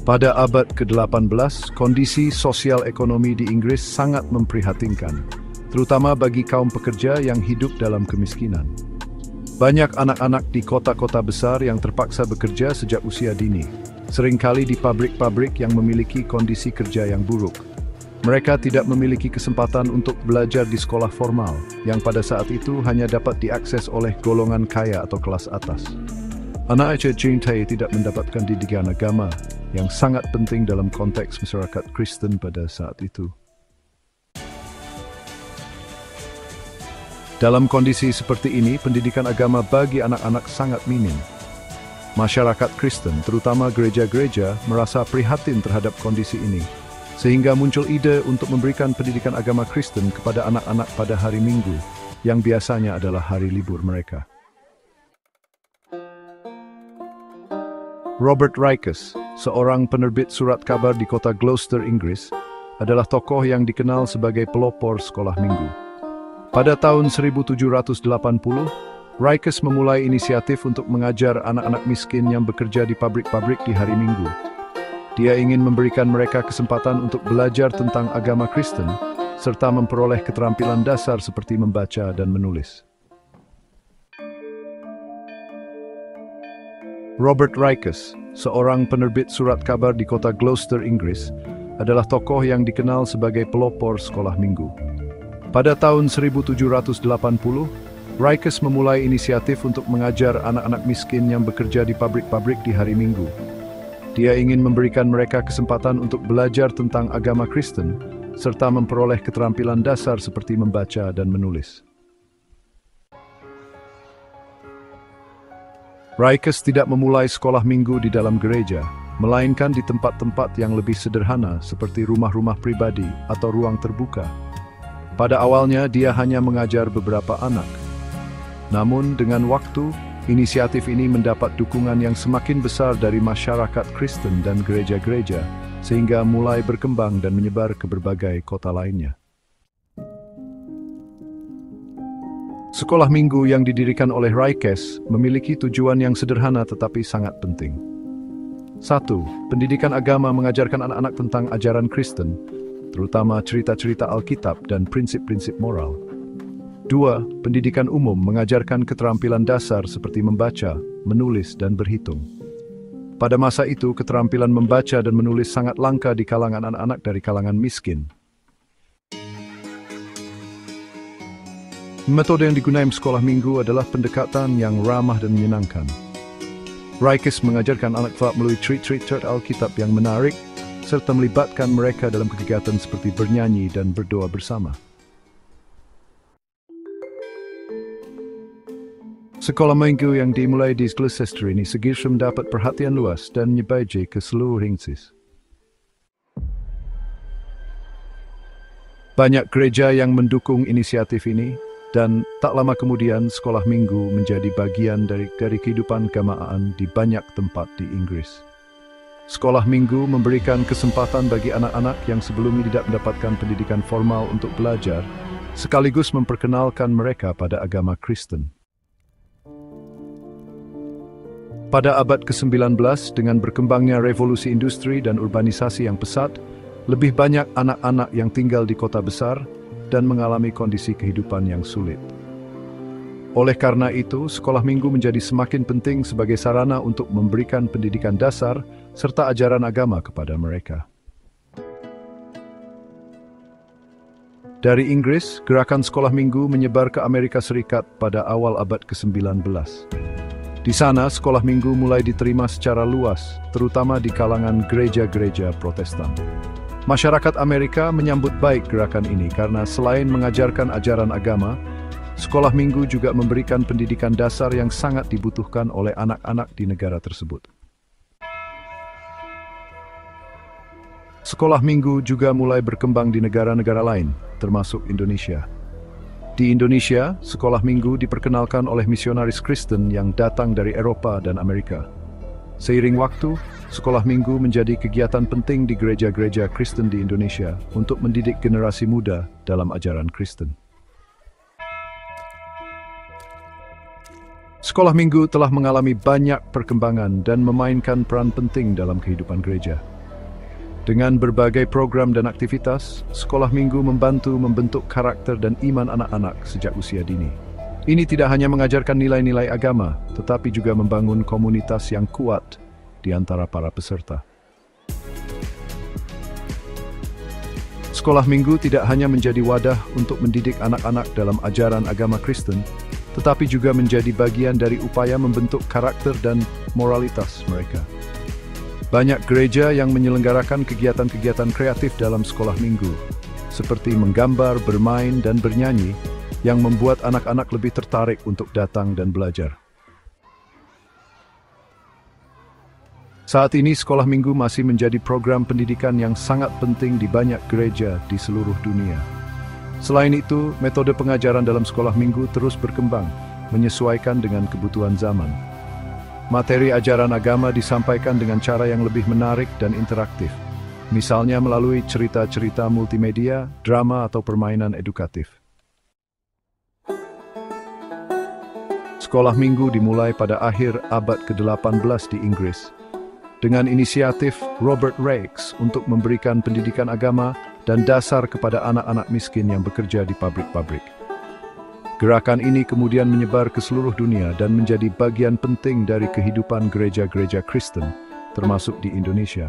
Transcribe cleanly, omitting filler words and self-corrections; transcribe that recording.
Pada abad ke-18, kondisi sosial ekonomi di Inggris sangat memprihatinkan, terutama bagi kaum pekerja yang hidup dalam kemiskinan. Banyak anak-anak di kota-kota besar yang terpaksa bekerja sejak usia dini, seringkali di pabrik-pabrik yang memiliki kondisi kerja yang buruk. Mereka tidak memiliki kesempatan untuk belajar di sekolah formal, yang pada saat itu hanya dapat diakses oleh golongan kaya atau kelas atas. Anak-anak Cintai tidak mendapatkan didikan agama, yang sangat penting dalam konteks masyarakat Kristen pada saat itu. Dalam kondisi seperti ini, pendidikan agama bagi anak-anak sangat minim. Masyarakat Kristen, terutama gereja-gereja, merasa prihatin terhadap kondisi ini, sehingga muncul ide untuk memberikan pendidikan agama Kristen kepada anak-anak pada hari Minggu, yang biasanya adalah hari libur mereka. Robert Raikes, seorang penerbit surat kabar di kota Gloucester, Inggris, adalah tokoh yang dikenal sebagai pelopor sekolah minggu. Pada tahun 1780, Raikes memulai inisiatif untuk mengajar anak-anak miskin yang bekerja di pabrik-pabrik di hari Minggu. Dia ingin memberikan mereka kesempatan untuk belajar tentang agama Kristen, serta memperoleh keterampilan dasar seperti membaca dan menulis. Robert Raikes, seorang penerbit surat kabar di kota Gloucester, Inggris, adalah tokoh yang dikenal sebagai pelopor sekolah minggu. Pada tahun 1780, Raikes memulai inisiatif untuk mengajar anak-anak miskin yang bekerja di pabrik-pabrik di hari Minggu. Dia ingin memberikan mereka kesempatan untuk belajar tentang agama Kristen, serta memperoleh keterampilan dasar seperti membaca dan menulis. Raikes tidak memulai sekolah minggu di dalam gereja, melainkan di tempat-tempat yang lebih sederhana seperti rumah-rumah pribadi atau ruang terbuka. Pada awalnya dia hanya mengajar beberapa anak. Namun dengan waktu, inisiatif ini mendapat dukungan yang semakin besar dari masyarakat Kristen dan gereja-gereja, sehingga mulai berkembang dan menyebar ke berbagai kota lainnya. Sekolah minggu yang didirikan oleh Raikes memiliki tujuan yang sederhana tetapi sangat penting. 1. Pendidikan agama mengajarkan anak-anak tentang ajaran Kristen, terutama cerita-cerita Alkitab dan prinsip-prinsip moral. 2. Pendidikan umum mengajarkan keterampilan dasar seperti membaca, menulis, dan berhitung. Pada masa itu, keterampilan membaca dan menulis sangat langka di kalangan anak-anak dari kalangan miskin. Metode yang digunakan sekolah minggu adalah pendekatan yang ramah dan menyenangkan. Raikes mengajarkan anak melalui cerita Alkitab yang menarik, serta melibatkan mereka dalam kegiatan seperti bernyanyi dan berdoa bersama. Sekolah minggu yang dimulai di Gloucester ini segera mendapat perhatian luas dan menyebar ke seluruh Inggris. Banyak gereja yang mendukung inisiatif ini, dan tak lama kemudian sekolah minggu menjadi bagian dari kehidupan keagamaan di banyak tempat di Inggris. Sekolah minggu memberikan kesempatan bagi anak-anak yang sebelumnya tidak mendapatkan pendidikan formal untuk belajar, sekaligus memperkenalkan mereka pada agama Kristen. Pada abad ke-19, dengan berkembangnya revolusi industri dan urbanisasi yang pesat, lebih banyak anak-anak yang tinggal di kota besar dan mengalami kondisi kehidupan yang sulit. Oleh karena itu, sekolah minggu menjadi semakin penting sebagai sarana untuk memberikan pendidikan dasar serta ajaran agama kepada mereka. Dari Inggris, gerakan sekolah minggu menyebar ke Amerika Serikat pada awal abad ke-19. Di sana, sekolah minggu mulai diterima secara luas, terutama di kalangan gereja-gereja Protestan. Masyarakat Amerika menyambut baik gerakan ini karena selain mengajarkan ajaran agama, sekolah minggu juga memberikan pendidikan dasar yang sangat dibutuhkan oleh anak-anak di negara tersebut. Sekolah minggu juga mulai berkembang di negara-negara lain, termasuk Indonesia. Di Indonesia, sekolah minggu diperkenalkan oleh misionaris Kristen yang datang dari Eropa dan Amerika. Seiring waktu, sekolah minggu menjadi kegiatan penting di gereja-gereja Kristen di Indonesia untuk mendidik generasi muda dalam ajaran Kristen. Sekolah minggu telah mengalami banyak perkembangan dan memainkan peran penting dalam kehidupan gereja. Dengan berbagai program dan aktivitas, sekolah minggu membantu membentuk karakter dan iman anak-anak sejak usia dini. Ini tidak hanya mengajarkan nilai-nilai agama, tetapi juga membangun komunitas yang kuat di antara para peserta. Sekolah minggu tidak hanya menjadi wadah untuk mendidik anak-anak dalam ajaran agama Kristen, tetapi juga menjadi bagian dari upaya membentuk karakter dan moralitas mereka. Banyak gereja yang menyelenggarakan kegiatan-kegiatan kreatif dalam sekolah minggu, seperti menggambar, bermain, dan bernyanyi, yang membuat anak-anak lebih tertarik untuk datang dan belajar. Saat ini, sekolah minggu masih menjadi program pendidikan yang sangat penting di banyak gereja di seluruh dunia. Selain itu, metode pengajaran dalam sekolah minggu terus berkembang, menyesuaikan dengan kebutuhan zaman. Materi ajaran agama disampaikan dengan cara yang lebih menarik dan interaktif, misalnya melalui cerita-cerita multimedia, drama, atau permainan edukatif. Sekolah minggu dimulai pada akhir abad ke-18 di Inggris, dengan inisiatif Robert Raikes untuk memberikan pendidikan agama dan dasar kepada anak-anak miskin yang bekerja di pabrik-pabrik. Gerakan ini kemudian menyebar ke seluruh dunia dan menjadi bagian penting dari kehidupan gereja-gereja Kristen, termasuk di Indonesia.